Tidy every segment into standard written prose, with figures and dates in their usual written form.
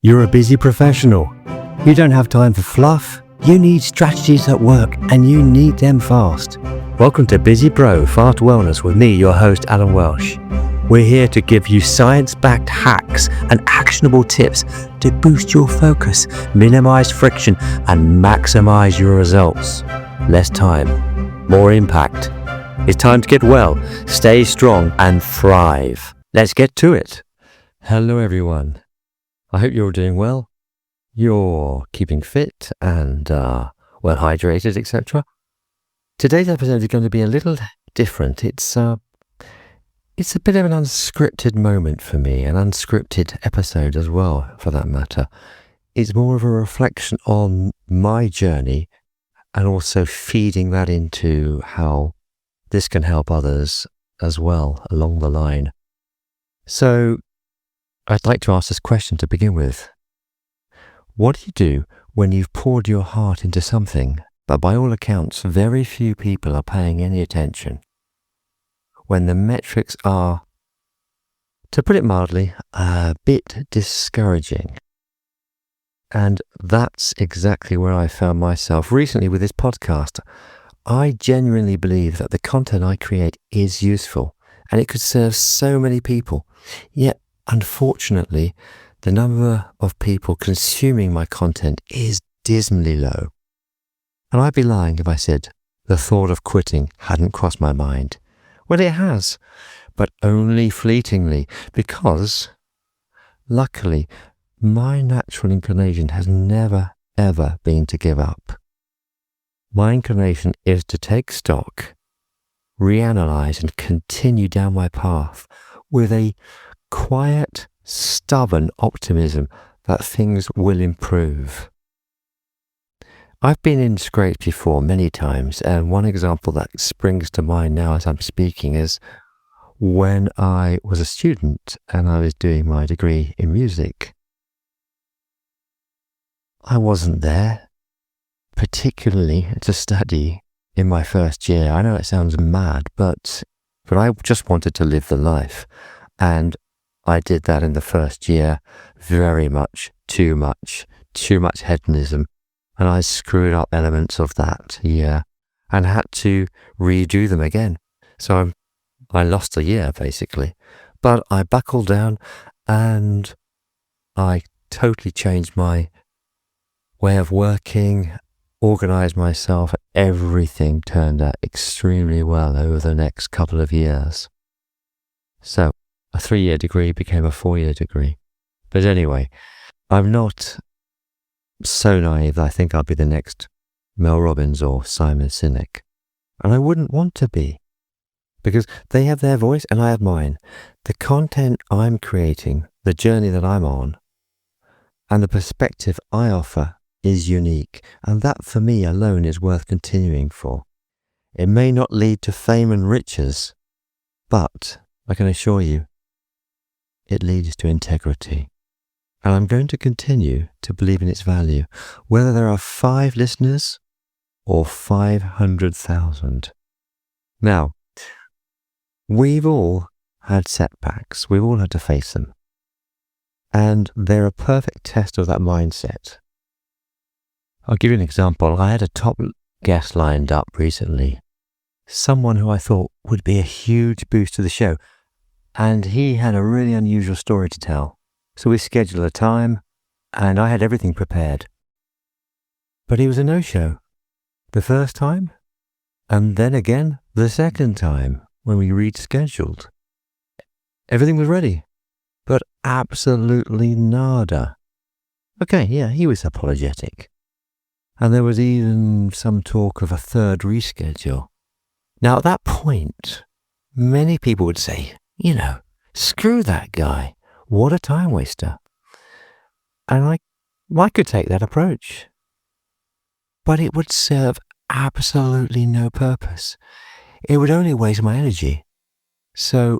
You're a busy professional. You don't have time for fluff. You need strategies that work, and you need them fast. Welcome to Busy Bro Fast Wellness with me, your host, Alan Welch. We're here to give you science-backed hacks and actionable tips to boost your focus, minimize friction, and maximize your results. Less time, more impact. It's time to get well, stay strong, and thrive. Let's get to it. Hello, everyone. I hope you're all doing well. You're keeping fit and well hydrated, etc. Today's episode is going to be a little different. It's a bit of an unscripted moment for me, an unscripted episode as well, for that matter. It's more of a reflection on my journey and also feeding that into how this can help others as well along the line. So I'd like to ask this question to begin with. What do you do when you've poured your heart into something, but by all accounts, very few people are paying any attention? When the metrics are, to put it mildly, a bit discouraging. And that's exactly where I found myself recently with this podcast. I genuinely believe that the content I create is useful and it could serve so many people. Yet, unfortunately, the number of people consuming my content is dismally low. And I'd be lying if I said the thought of quitting hadn't crossed my mind. Well, it has, but only fleetingly, because, luckily, my natural inclination has never, ever been to give up. My inclination is to take stock, reanalyze, and continue down my path with a quiet, stubborn optimism that things will improve. I've been in scrapes before many times, and one example that springs to mind now as I'm speaking is when I was a student and I was doing my degree in music. I wasn't there particularly to study in my first year. I know it sounds mad, but I just wanted to live the life, and I did that in the first year, very much, too much hedonism, and I screwed up elements of that year and had to redo them again. So I lost a year, basically. But I buckled down and I totally changed my way of working, organized myself. Everything turned out extremely well over the next couple of years. So a 3-year degree became a 4-year degree. But anyway, I'm not so naive that I think I'll be the next Mel Robbins or Simon Sinek. And I wouldn't want to be, because they have their voice and I have mine. The content I'm creating, the journey that I'm on, and the perspective I offer is unique. And that for me alone is worth continuing for. It may not lead to fame and riches, but I can assure you, it leads to integrity. And I'm going to continue to believe in its value, whether there are 5 listeners or 500,000. Now, we've all had setbacks. We've all had to face them. And they're a perfect test of that mindset. I'll give you an example. I had a top guest lined up recently, someone who I thought would be a huge boost to the show. And he had a really unusual story to tell. So we scheduled a time, and I had everything prepared. But he was a no-show. The first time, and then again the second time when we rescheduled. Everything was ready, but absolutely nada. Okay, yeah, he was apologetic. And there was even some talk of a third reschedule. Now at that point, many people would say, screw that guy. What a time waster. And I could take that approach. But it would serve absolutely no purpose. It would only waste my energy. So,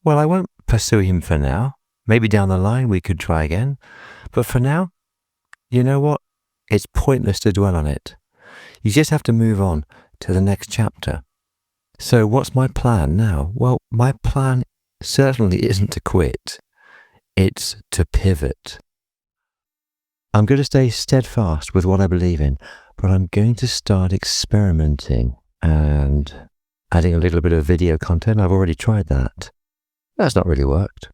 I won't pursue him for now. Maybe down the line we could try again. But for now, you know what? It's pointless to dwell on it. You just have to move on to the next chapter. So what's my plan now? Well, my plan certainly isn't to quit. It's to pivot. I'm going to stay steadfast with what I believe in, but I'm going to start experimenting and adding a little bit of video content. I've already tried that. That's not really worked.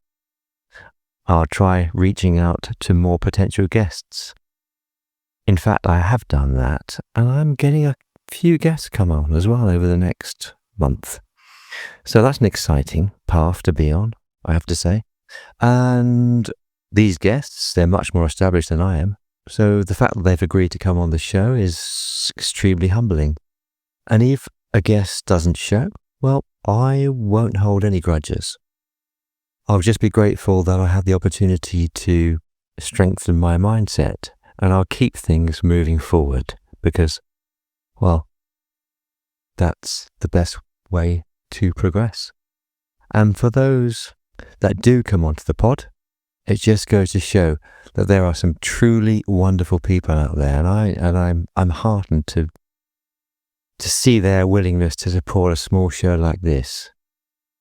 I'll try reaching out to more potential guests. In fact, I have done that, and I'm getting a few guests come on as well over the next month. So that's an exciting path to be on, I have to say. And these guests, they're much more established than I am. So the fact that they've agreed to come on the show is extremely humbling. And if a guest doesn't show, well, I won't hold any grudges. I'll just be grateful that I had the opportunity to strengthen my mindset, and I'll keep things moving forward because, well, that's the best way to progress. And for those that do come onto the pod, it just goes to show that there are some truly wonderful people out there, and I'm heartened to see their willingness to support a small show like this.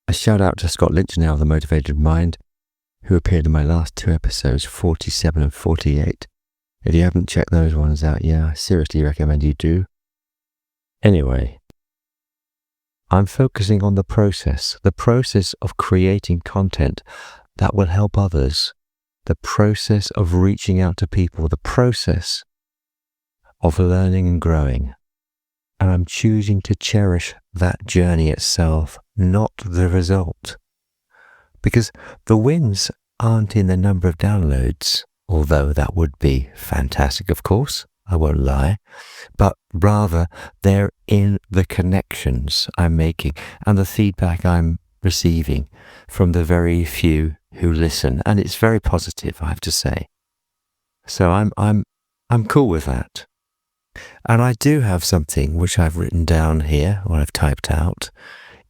A shout out to Scott Lynch now of The Motivated Mind, who appeared in my last 2 episodes, 47 and 48. If you haven't checked those ones out, I seriously recommend you do. Anyway, I'm focusing on the process of creating content that will help others, the process of reaching out to people, the process of learning and growing. And I'm choosing to cherish that journey itself, not the result. Because the wins aren't in the number of downloads, although that would be fantastic, of course, I won't lie, but rather they're in the connections I'm making and the feedback I'm receiving from the very few who listen, and it's very positive, I have to say. So I'm cool with that. And I do have something which I've written down here, or I've typed out.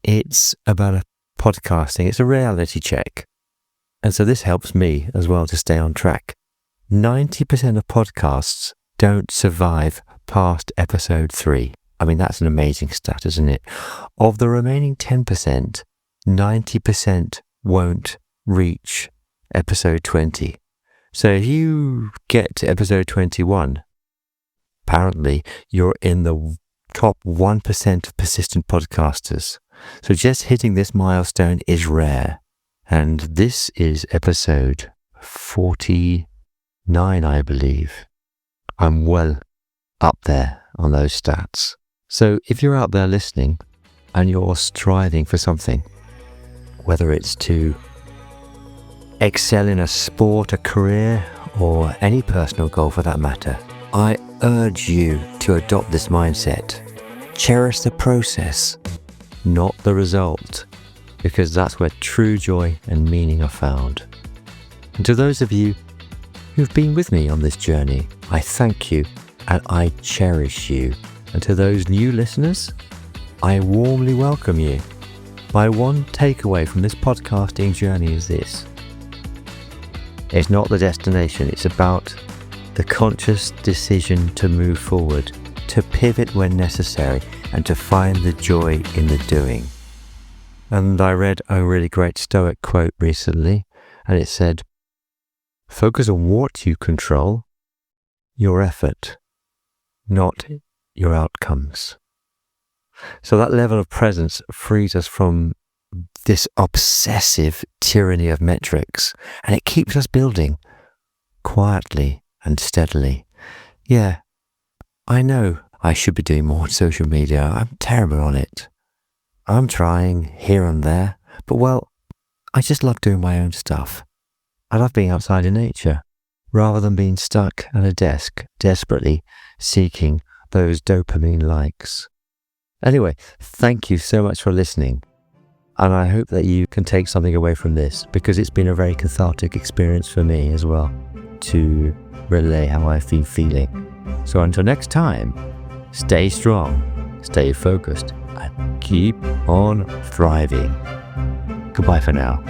It's about podcasting. It's a reality check. And so this helps me as well to stay on track. 90% of podcasts don't survive past episode 3. I mean, that's an amazing stat, isn't it? Of the remaining 10%, 90% won't reach episode 20. So if you get to episode 21, apparently you're in the top 1% of persistent podcasters. So just hitting this milestone is rare. And this is episode 49, I believe. I'm well up there on those stats. So if you're out there listening and you're striving for something, whether it's to excel in a sport, a career, or any personal goal for that matter, I urge you to adopt this mindset. Cherish the process, not the result, because that's where true joy and meaning are found. And to those of you who've been with me on this journey, I thank you and I cherish you. And to those new listeners, I warmly welcome you. My one takeaway from this podcasting journey is this. It's not the destination, it's about the conscious decision to move forward, to pivot when necessary, and to find the joy in the doing. And I read a really great Stoic quote recently, and it said, "Focus on what you control, your effort, not your outcomes." So that level of presence frees us from this obsessive tyranny of metrics, and it keeps us building quietly and steadily. Yeah, I know I should be doing more on social media. I'm terrible on it. I'm trying here and there, but well, I just love doing my own stuff. I love being outside in nature, rather than being stuck at a desk, desperately seeking those dopamine likes. Anyway, thank you so much for listening. And I hope that you can take something away from this, because it's been a very cathartic experience for me as well to relay how I've been feeling. So until next time, stay strong, stay focused, and keep on thriving. Goodbye for now.